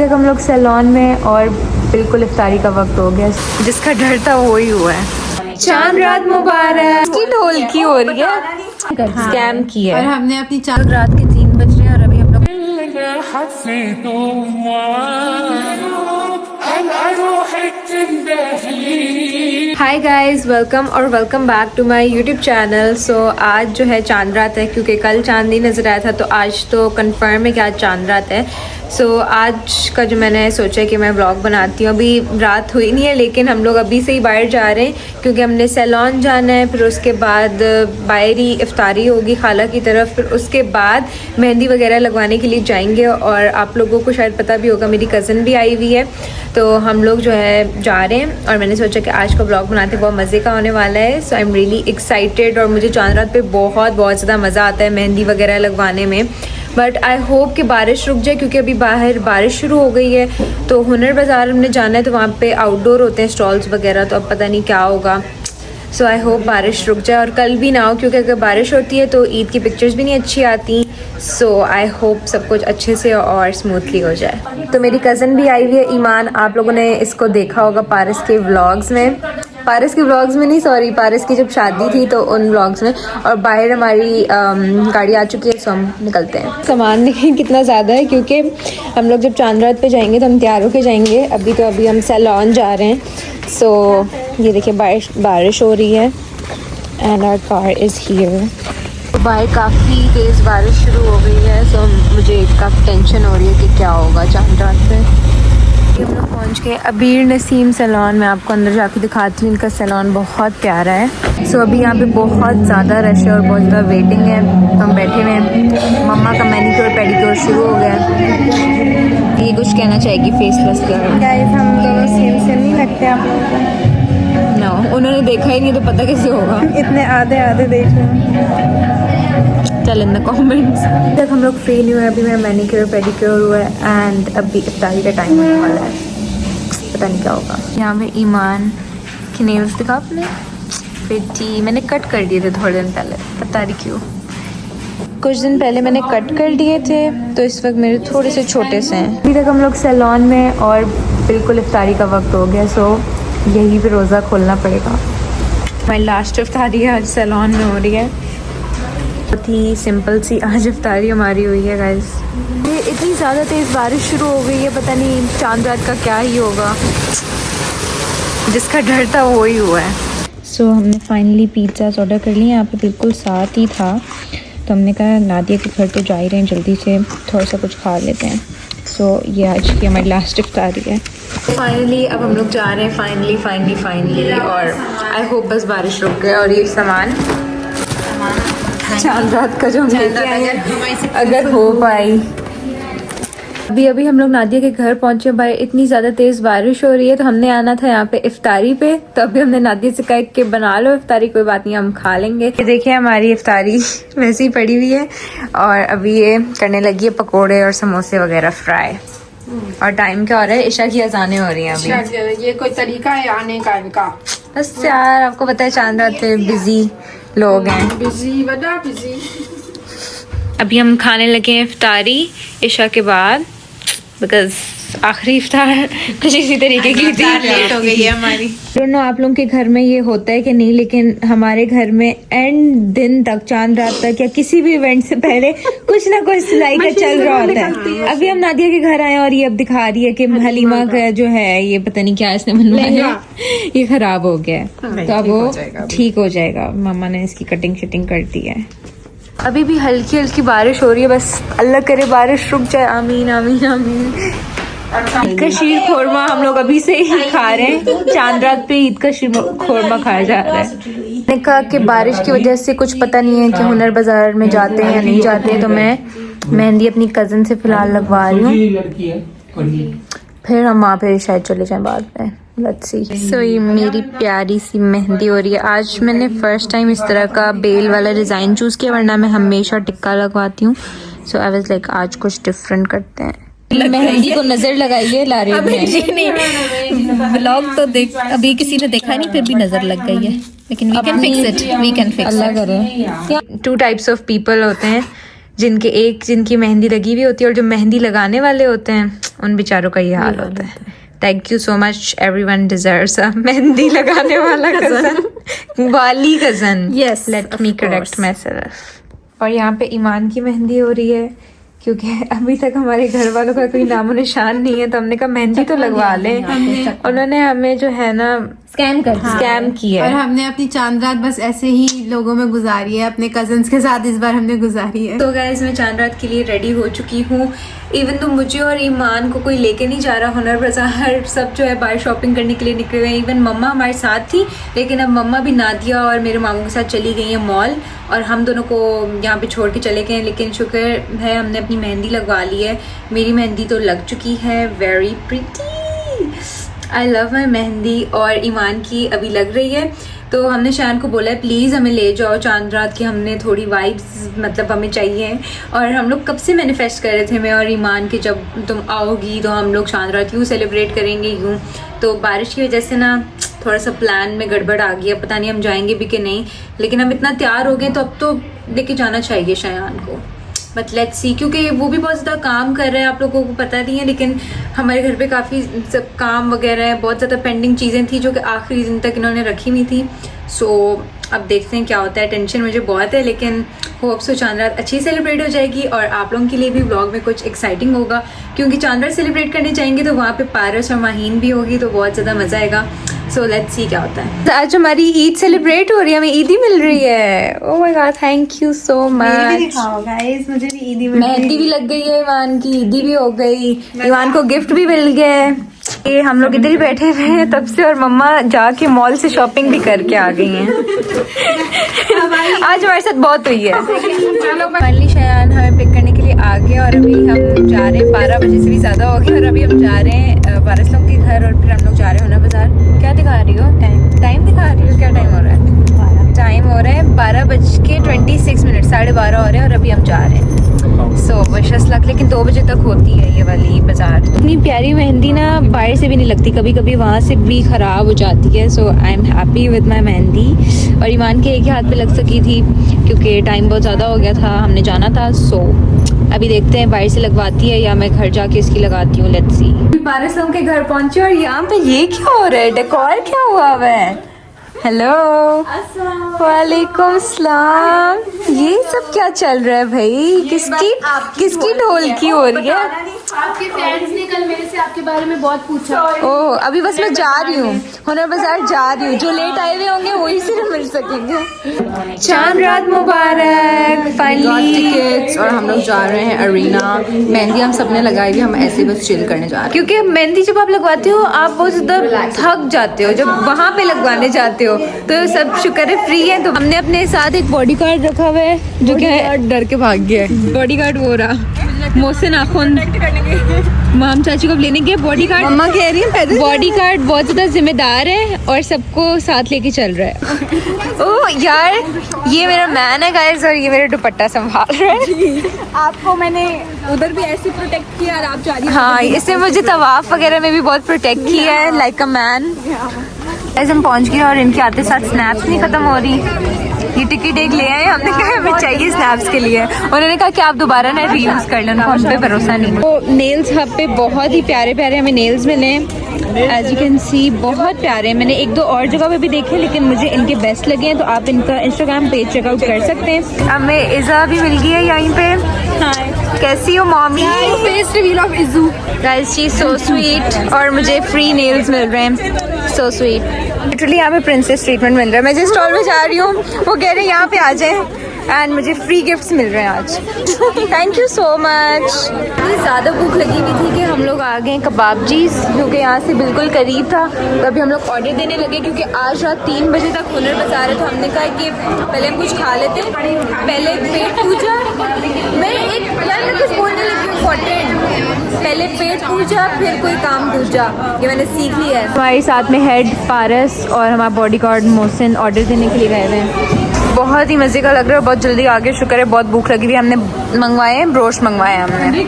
तक हम लोग सैलून में और बिल्कुल इफ्तारी का वक्त हो गया। जिसका डर था वो ही हुआ है। चांद रात मुबारक की ढोलकी हो रही है, स्कैम की है। और हमने अपनी चांद रात के 3 बज रहे हैं और अभी हम लोग hi guys, welcome back to my YouTube channel. So आज जो है चांद रात है, क्योंकि कल चांद नहीं नज़र आया था, तो आज तो कंफर्म है कि आज चांद रात है। सो आज का जो मैंने सोचा कि मैं व्लॉग बनाती हूँ। अभी रात हुई नहीं है, लेकिन हम लोग अभी से ही बाहर जा रहे हैं क्योंकि हमने सैलून जाना है। फिर उसके बाद बाहर ही इफ्तारी होगी खाला की तरफ। फिर उसके बाद मेहंदी वगैरह लगवाने के लिए जाएंगे। और आप लोगों को शायद पता भी होगा, मेरी कज़न भी आई हुई है, तो हम लोग जो है जा रहे हैं। और मैंने सोचा कि आज का ब्लॉग बनाते बहुत मज़े का होने वाला है। So I am really excited. और मुझे चांद रात पे बहुत ज़्यादा मज़ा आता है मेहंदी वगैरह लगवाने में। बट आई होप कि बारिश रुक जाए, क्योंकि अभी बाहर बारिश शुरू हो गई है। तो हुनर बाज़ार हमने जाना है, तो वहाँ पे आउटडोर होते हैं स्टॉल्स वगैरह, तो अब पता नहीं क्या होगा। सो आई होप बारिश रुक जाए और कल भी ना हो, क्योंकि अगर बारिश होती है तो ईद की पिक्चर्स भी नहीं अच्छी आती। सो आई होप सब कुछ अच्छे से और स्मूथली हो जाए। तो मेरी कज़न भी आई हुई है, ईमान। आप लोगों ने इसको देखा होगा पारिस के व्लॉग्स में, पारिस की जब शादी थी तो उन व्लॉग्स में। और बाहर हमारी गाड़ी आ चुकी है, सो हम निकलते हैं। सामान देखें कितना ज़्यादा है, क्योंकि हम लोग जब चांद रात पे जाएंगे तो हम तैयार होके जाएंगे। अभी हम सैलून जा रहे हैं। सो ये देखिए बारिश हो रही है and our car is here. बाहर काफ़ी तेज़ बारिश शुरू हो गई है। सो मुझे काफ़ी टेंशन हो रही है कि क्या होगा चांद रात पे। हम लोग पहुँच गए अबीर नसीम सैलून। मैं आपको अंदर जाके दिखाती हूँ, इनका सैलून बहुत प्यारा है। सो अभी यहाँ पे बहुत ज़्यादा रश है और बहुत ज़्यादा वेटिंग है। तो हम बैठे हुए हैं। मम्मा का मैनीक्योर पेडिक्योर शुरू हो गया है। ये कुछ कहना चाहेगी फेसलेस के बारे में? गाइस, हम दोनों सेम नहीं लगते आप लोगों को। नो, उन्होंने देखा ही नहीं तो पता कैसे होगा। इतने आधे देख रहे हैं। चल इन द कमेंट्स। तक हम लोग फ्री नहीं हुए। अभी मेरा मैनीक्योर पेडिक्योर हुआ है एंड अभी इफ्तारी का टाइम होने वाला है। पता नहीं क्या होगा। यहाँ पे ईमान के नेल्स दिखा आपने, बेटी मैंने कट कर दिए थे थोड़े दिन पहले, पता नहीं क्यों। कुछ दिन पहले मैंने कट कर दिए थे, तो इस वक्त मेरे थोड़े से छोटे से हैं। अभी तक हम लोग सैलून में और बिल्कुल इफ्तारी का वक्त हो गया। सो यही पे रोज़ा खोलना पड़ेगा। हमारी लास्ट इफ्तारी आज सैलून में हो रही है। बहुत ही सिंपल सी आज इफ्तारी हमारी हुई है गाइस। ये इतनी ज़्यादा तेज़ बारिश शुरू हो गई है, पता नहीं चांद रात का क्या ही होगा। जिसका डर था वो ही हुआ है। सो हमने फाइनली पिज़्ज़ा ऑर्डर कर लिए। यहाँ पे बिल्कुल साथ ही था, तो हमने कहा नादिया के घर तो जा ही रहे हैं, जल्दी से थोड़ा सा कुछ खा लेते हैं। सो ये आज की हमारी लास्ट इफ्तारी है। फाइनली अब हम लोग जा रहे हैं, फाइनली। और आई होप बस बारिश रुक गए। और ये सामान चांद रात का जो हम लेके आए हैं, अगर हो पाई। अभी हम लोग नादिया के घर पहुंचे। भाई इतनी ज़्यादा तेज़ बारिश हो रही है, तो हमने आना था यहाँ पे इफ्तारी पे। तो अभी हमने नादिया से कहा कि बना लो इफ्तारी, कोई बात नहीं हम खा लेंगे। ये देखिए हमारी इफ्तारी वैसे ही पड़ी हुई है। और अभी ये करने लगी है पकोड़े और समोसे वगैरह फ्राई। और टाइम क्या हो रहा है? इशा की अजानें हो रही हैं अभी। ये कोई तरीका है आने का इनका? बस यार, आपको पता है चांद रात पे बिजी लोग हैं। बिजी। अभी हम खाने लगे हैं इफ्तारी इशा के बाद, बिकॉज आखिरी इफ्तार कुछ इसी तरीके की थी। लेट हो गई है हमारी। दोनों आप लोगों के घर में ये होता है कि नहीं, लेकिन हमारे घर में एंड दिन तक चांद रात तक या किसी भी इवेंट से पहले कुछ ना कुछ सिलाई का चल रहा होता है। अभी हम नादिया के घर आए और ये अब दिखा रही है कि हलीमा का जो है, ये पता नहीं क्या इसने बनवाया, ये खराब हो गया है। तो अब वो ठीक हो जाएगा। मामा ने इसकी कटिंग शटिंग कर दी है। अभी भी हल्की हल्की बारिश हो रही है, बस अल्लाह करे बारिश रुक जाए। आमीन आमीन आमीन। ईद का शीर खोरमा हम लोग अभी से ही खा रहे हैं। चांद रात पे ईद का शीर खोरमा खाया जा रहा है। मैंने कहा कि बारिश की वजह से कुछ पता नहीं है कि हुनर बाजार में जाते हैं या नहीं जाते, तो मैं मेहंदी अपनी कज़न से फ़िलहाल लगवा रही हूँ। फिर हम वहाँ पे शायद चले जाएं बाद में। Let's see. सो ये मेरी प्यारी सी मेहंदी हो रही है। आज मैंने फ़र्स्ट टाइम इस तरह का बेल वाला डिज़ाइन चूज़ किया, वरना मैं हमेशा टिक्का लगवाती हूँ। सो आई वाज लाइक आज कुछ डिफरेंट करते हैं। मेहंदी को नजर लगाइए ला रही है। व्लॉग तो देख अभी किसी ने देखा नहीं, फिर भी नजर लग गई है, लेकिन we can fix it, we can fix अल्लाह करे। 2 टाइप्स ऑफ पीपल होते हैं, जिनकी मेहंदी लगी हुई होती है और जो मेहंदी लगाने वाले होते हैं उन बेचारों का ये हाल होता है। Thank you so much, everyone deserves a mehndi लगाने वाला कजन, वाली cousin. Yes, let of me course. Correct myself. और यहाँ पे ईमान की मेहंदी हो रही है क्योंकि अभी तक हमारे घर वालों का कोई नामो निशान नहीं है, तो हमने कहा मेहंदी तो लगवा लें। उन्होंने हमें जो है ना स्कैम किया और है। हमने अपनी चांद रात बस ऐसे ही लोगों में गुजारी है, अपने कजन्स के साथ इस बार हमने गुजारी है। तो गाइज मैं चांद रात के लिए रेडी हो चुकी हूँ। इवन तो मुझे और ईमान को कोई लेके नहीं जा रहा, हुनर बाजार सब जो है बाहर शॉपिंग करने के लिए निकले हुए हैं। इवन मम्मा हमारे साथ थी, लेकिन अब मम्मा भी नादिया और मेरे मामू के साथ चली गई हैं मॉल, और हम दोनों को यहाँ पे छोड़ के चले गए हैं। लेकिन शुक्र है हमने अपनी मेहंदी लगवा ली है। मेरी मेहंदी तो लग चुकी है, very pretty, I love my mehndi. और ईमान की अभी लग रही है, तो हमने शान को बोला है प्लीज़ हमें ले जाओ चांद रात की, हमने थोड़ी वाइब्स मतलब हमें चाहिए। और हम लोग कब से मैनिफेस्ट कर रहे थे मैं और ईमान के जब तुम आओगी तो हम लोग चांद रात यूँ सेलिब्रेट करेंगे यूँ। तो बारिश की वजह से ना थोड़ा सा प्लान में गड़बड़ आ गया, पता नहीं हम जाएंगे भी कि नहीं, लेकिन हम इतना तैयार हो गए तो अब तो लेके जाना चाहिए शायान को। बट लेट्स सी, क्योंकि वो भी बहुत ज़्यादा काम कर रहे हैं, आप लोगों को पता नहीं है, लेकिन हमारे घर पे काफ़ी सब काम वगैरह है, बहुत ज़्यादा पेंडिंग चीज़ें थी जो कि आखिरी दिन तक इन्होंने रखी हुई थी। सो अब देखते हैं क्या होता है। टेंशन मुझे बहुत है, लेकिन होप सो चांद रात अच्छी सेलिब्रेट हो जाएगी और आप लोगों के लिए भी व्लॉग में कुछ एक्साइटिंग होगा, क्योंकि चांद रात सेलिब्रेट करने जाएंगे तो वहाँ पे पारस और माहीन भी होगी, तो बहुत ज़्यादा मज़ा आएगा। सो लेट्स सी क्या होता है। आज हमारी ईद सेलिब्रेट हो रही है, हमें ईदी मिल रही है। Oh my God, thank you so much. मुझे भी ईदी मेहंदी भी लग गई है ईमान की, ईदी भी हो गई, ईमान को गिफ्ट भी मिल गया है। ये हम लोग इधर ही बैठे हुए हैं तब से, और मम्मा जाके मॉल से शॉपिंग भी करके आ गई हैं। आज हमारे साथ बहुत हुई है। फाइनली शायान हमें पिक करने के लिए आ गया और अभी हम जा रहे हैं, 12 बजे से भी ज़्यादा हो गया और अभी हम जा रहे हैं पारस लोग के घर, और फिर हम लोग जा रहे हैं हुनर बाजार। क्या दिखा रही हो? टाइम दिखा रही हो? क्या टाइम हो रहा है? टाइम हो रहा है 12:26, 12:30 हो रहे हैं और अभी हम जा रहे हैं। सो विशेस लक, लेकिन 2 बजे तक होती है ये वाली बाजार। इतनी प्यारी मेहंदी ना बाहर से भी नहीं लगती, कभी कभी वहाँ से भी ख़राब हो जाती है। So I am happy with my mehndi. और ईमान के एक ही हाथ पे लग सकी थी क्योंकि टाइम बहुत ज़्यादा हो गया था, हमने जाना था। सो अभी देखते हैं बाहर से लगवाती है या मैं घर जाके इसकी लगाती हूँ। Let's see. पारस लोग के घर पहुँचे और यहाँ पे ये क्या हो रहा है? डेकोर क्या हुआ है? हेलो, वालेकुम सलाम। ये सब क्या चल रहा है भाई? किसकी ढोलकी हो रही है? आपके फ्रेंड्स ने कल मेरे से आपके बारे में बहुत पूछा। ओह, अभी बस मैं जा रही हूँ, हुनर बाजार जा रही हूँ। जो लेट आए हुए होंगे वही सिर्फ मिल सकेंगे। चांद रात मुबारक फाइनली टिकट्स। और हम लोग जा रहे हैं अरीना। मेहंदी हम सबने लगाई हुई, हम ऐसे बस चिल करने जा रहे हैं, क्योंकि मेहंदी जब आप लगवाते हो आप बहुत ज़्यादा थक जाते हो जब वहाँ पे लगवाने जाते हो। तो सब शुक्र है फ्री है। तो हमने अपने साथ एक बॉडीगार्ड रखा हुआ है जो कि डर के भाग गया है। बॉडीगार्ड वो रहा मोहसिन आखुन, माम चाची को लेने के। बॉडीगार्ड मम्मा कह रही है बॉडीगार्ड बहुत ज़्यादा जिम्मेदार है और सबको साथ लेके चल रहा है। ओह यार, ये मेरा मैन है गाइस और ये मेरा दुपट्टा संभाल रहा है। आपको मैंने उधर भी ऐसे प्रोटेक्ट किया और आप जा रही। हाँ, इसने मुझे तवाफ वगैरह में भी बहुत प्रोटेक्ट किया है, लाइक अ मैन। ऐसे हम पहुंच गए और इनके आते साथ स्नैप्स नहीं खत्म हो रही। ये टिकट एक ले आए, हमने कहा हमें चाहिए स्नैप्स के लिए। उन्होंने कहा कि आप दोबारा ना रीयूज कर लें, उनको हम पे भरोसा नहीं। तो नेल्स हब पे बहुत ही प्यारे प्यारे हमें नेल्स मिले, एज यू कैन सी बहुत प्यारे। मैंने 1-2 और जगह पे भी देखे लेकिन मुझे इनके बेस्ट लगे हैं, तो आप इनका इंस्टाग्राम पेज चेकआउट कर सकते हैं। हमें इज़ा भी मिल गई है यहीं पे। कैसी हो mommy? Face reveal of Izu. Guys she so sweet और मुझे फ्री नेल्स मिल रहे हैं, सो स्वीट। लिटरली यहाँ पे प्रिंसेस ट्रीटमेंट मिल रहा है। मैं जिस स्टॉल पे जा रही हूँ वो कह रहे हैं यहाँ पे आ जाएं एंड मुझे फ्री गिफ्ट्स मिल रहे हैं आज। Thank you so much. इतनी ज़्यादा भूख लगी हुई थी कि हम लोग आ गए कबाबजीज, क्योंकि यहाँ से बिल्कुल करीब था। तो अभी हम लोग ऑर्डर देने लगे क्योंकि आज रात 3 बजे तक हुनर बाजार है। तो हमने कहा कि पहले हम कुछ खा लेते, पहले पेट पूजा। मैं कुछ बोलने लगी इम्पोर्टेंट, पहले पेट पूजा फिर कोई काम दूजा, ये मैंने सीख लिया है। हमारे साथ में हेड पारस और हमारा बॉडीगार्ड मोहसिन ऑर्डर देने के लिए गए हुए हैं। बहुत ही मज़े का लग रहा है, बहुत जल्दी आ गया, शुक्र है। बहुत भूख लगी हुई, हमने मंगवाए हैं ब्रोश, मंगवाए हैं हमने।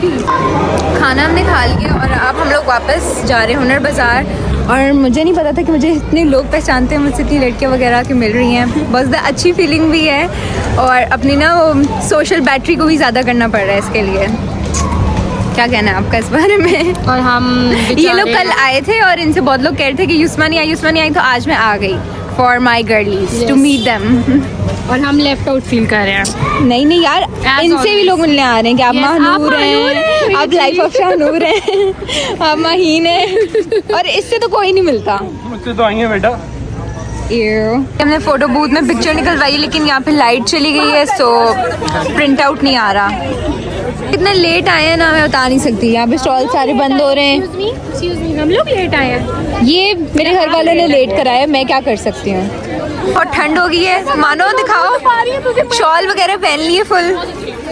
खाना हमने खा लिया और अब हम लोग वापस जा रहे हैं हुनर बाज़ार। और मुझे नहीं पता था कि मुझे इतने लोग पहचानते हैं, मुझसे इतनी लड़कियाँ वगैरह की मिल रही हैं। बहुत ज़्यादा अच्छी फीलिंग भी है और अपनी ना वो सोशल बैटरी को भी ज़्यादा करना पड़ रहा है इसके लिए। क्या कहना है आपका इस बारे में? और हम ये लोग कल आए थे और इनसे बहुत लोग कह रहे थे कि युस्मा नहीं आई, तो आज मैं आ गई for my girlies to meet them. और हम लेफ्ट आउट फील कर रहे हैं। नहीं यार, इनसे भी लोग मिलने आ रहे हैं कि आप महानूर हैं, आप लाइफ ऑफ शाहनूर हैं, आप माहीन हैं, और इससे तो कोई नहीं मिलता। मुझसे तो आई है बेटा। हमने फोटो बूथ में पिक्चर निकलवाई, लेकिन यहाँ पे लाइट चली गई है, सो प्रिंट आउट नहीं आ रहा। कितने लेट आए हैं ना, मैं बता नहीं सकती। यहाँ पे स्टॉल सारे बंद हो रहे हैं। हम लोग लेट आए हैं। ये मेरे घर वालों ने लेट कराया, मैं क्या कर सकती हूँ। और ठंड हो गई है, मानो दिखाओ, शॉल वगैरह पहन लिए फुल।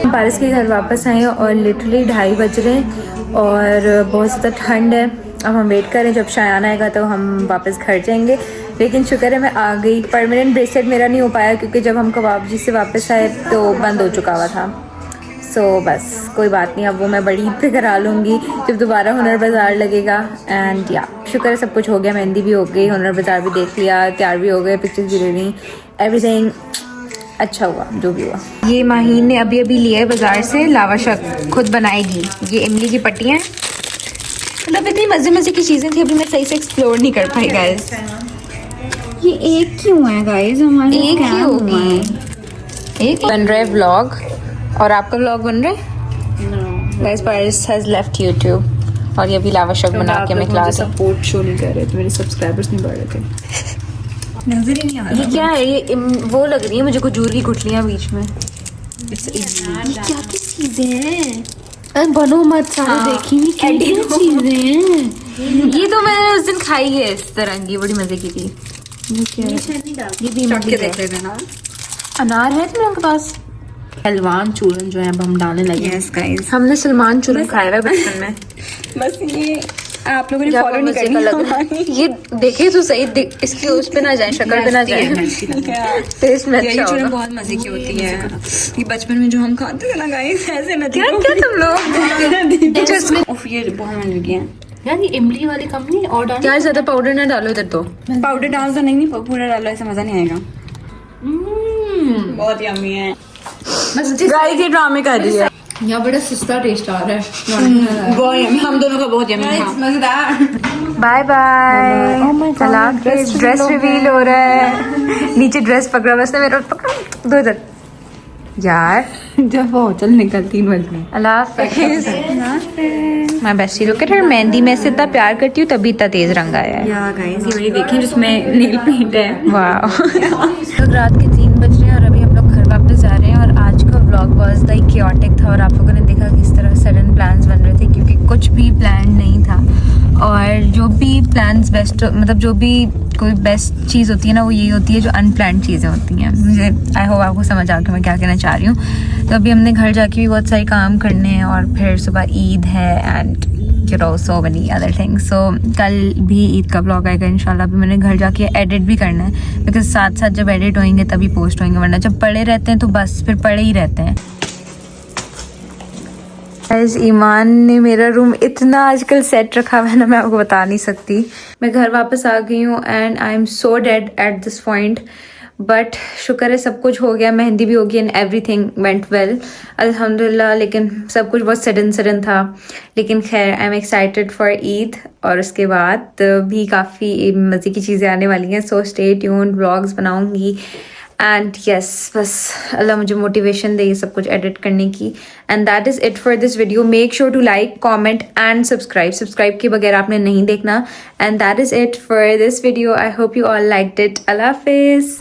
बारिश के घर वापस आए और लिटरली 2:30 बज रहे हैं और बहुत ज़्यादा ठंड है। अब हम वेट करें, जब शायान आएगा तो हम वापस घर जाएंगे। लेकिन शुक्र है मैं आ गई। परमानेंट ब्रेसलेट मेरा नहीं हो पाया क्योंकि जब हम कबाबजी से वापस आए तो बंद हो चुका हुआ था। सो बस कोई बात नहीं, अब वो मैं बड़ी ईद पे करा लूँगी जब दोबारा हुनर बाज़ार लगेगा। एंड या शुक्र है सब कुछ हो गया, मेहंदी भी हो गई, हुनर बाज़ार भी देख लिया, तैयार भी हो गए, पिक्चर्स भी ले ली, एवरीथिंग अच्छा हुआ जो भी हुआ। ये माहीन ने अभी लिया है बाज़ार से लावाशक, खुद बनाएगी। ये इमली की पट्टियाँ, मतलब इतनी मज़े की चीज़ें थी, अभी मैं सही से एक्सप्लोर नहीं कर पाई गाइस। ये एक क्यों है गाइस? हमारे एक ही होगी, एक बन रहा है व्लॉग। और आपका व्लॉग बन रहा है guys? Paris has left YouTube और ये भी लावाशक बना के मैं क्लास सपोर्ट शो नहीं कर रहे थे, मेरे सब्सक्राइबर्स नहीं बढ़ रहे थे। नजर ही नहीं आ रहा। ये क्या है? ये वो लग रही है मुझे खजूर की गुठलियाँ बीच में। क्या चीजें हैं? बनो मत, सारे देखी नहीं क्या चीजें हैं। ये तो मैंने उस दिन खाई है इस तरह की, बड़ी मजे की थी। ये क्या है? ये भी मजे देख रहे थे ना। अनार है तुम्हारे पास? हलवान चूरन जो है अब हम डालने लगे हैं गाइस। हमने सलमान चूरन खाया है बचपन में। बस ये आप लोगों ने फॉलो नहीं करी। ये देखे तो सही, इसकी उस पे ना जाए, शक्ल पे ना जाए, टेस्ट में अच्छा होगा। बहुत मजे की होती है। ये बचपन में जो हम खाते थे ना गाइस, ऐसे नहीं क्या तुम लोग? ये बहुत मजे की है यार। ये इमली वाली कंपनी और डाल क्या ज्यादा पाउडर ना डालो इधर तो। पाउडर डाल तो नहीं, पूरा डालो, ऐसा मजा नहीं आएगा। बहुत यम्मी है। गाइस ये ड्रामे कर रही है। यहाँ बड़ा सस्ता टेस्ट आ रहा है। बहुत यम्मी, हम दोनों का बहुत यम्मी था। मजेदार। Bye bye. चला ड्रेस रिवील हो रहा है। नीचे ड्रेस पकड़ा, बस मेरा पकड़ो दो इधर यार। जब वो चल निकल 3 बजे। अल्लाह हाफिज़। मैं bestie look at her. Mehndi में से इतना प्यार करती हूँ तभी इतना तेज रंग आया है। या गाइस ये वाली देखें जिसमें नील पेंट है। वाह। तो रात के 3 बज रहे हैं और अभी हम लोग घर वापस जा रहे हैं। और आज का व्लॉग वाज लाइक chaotic था और आप लोगों ने देखा किस तरह सडन प्लान्स बन रहे थे क्योंकि कुछ भी प्लान नहीं था। और जो भी प्लान्स बेस्ट, मतलब जो भी कोई बेस्ट चीज़ होती है ना, वो यही होती है जो अनप्लान्ड चीज़ें होती हैं। मुझे आई होप आपको समझ आ गया मैं क्या कहना चाह रही हूँ। तो अभी हमने घर जाके भी बहुत सारे काम करने हैं और फिर सुबह ईद है and you know so many other things. So कल भी ईद का ब्लॉग आएगा इंशाल्लाह। अभी मैंने घर जाके एडिट भी करना है बिकॉज साथ साथ जब एडिट होंगे तभी पोस्ट होंगे, वरना जब पड़े रहते हैं तो बस फिर पड़े ही रहते हैं। ईमान ने मेरा रूम इतना आजकल सेट रखा हुआ है ना, मैं आपको बता नहीं सकती। मैं घर वापस आ गई हूँ and I am so dead at this point, but शुक्र है सब कुछ हो गया, मेहंदी भी हो गई एंड एवरीथिंग वेंट वेल अल्हम्दुलिल्लाह। लेकिन सब कुछ बहुत सडन था, लेकिन खैर I am excited for Eid और उसके बाद भी काफ़ी मज़े की चीज़ें आने वाली हैं। सो स्टे ट्यून्ड, व्लॉग्स बनाऊँगी एंड यस बस अल्लाह मुझे मोटिवेशन दे ये सब कुछ एडिट करने की। And that is it for this video. Make sure to like, comment and subscribe के बगैर आपने नहीं देखना। And that is it for this video. I hope you all liked it. अल्लाह हाफिज़।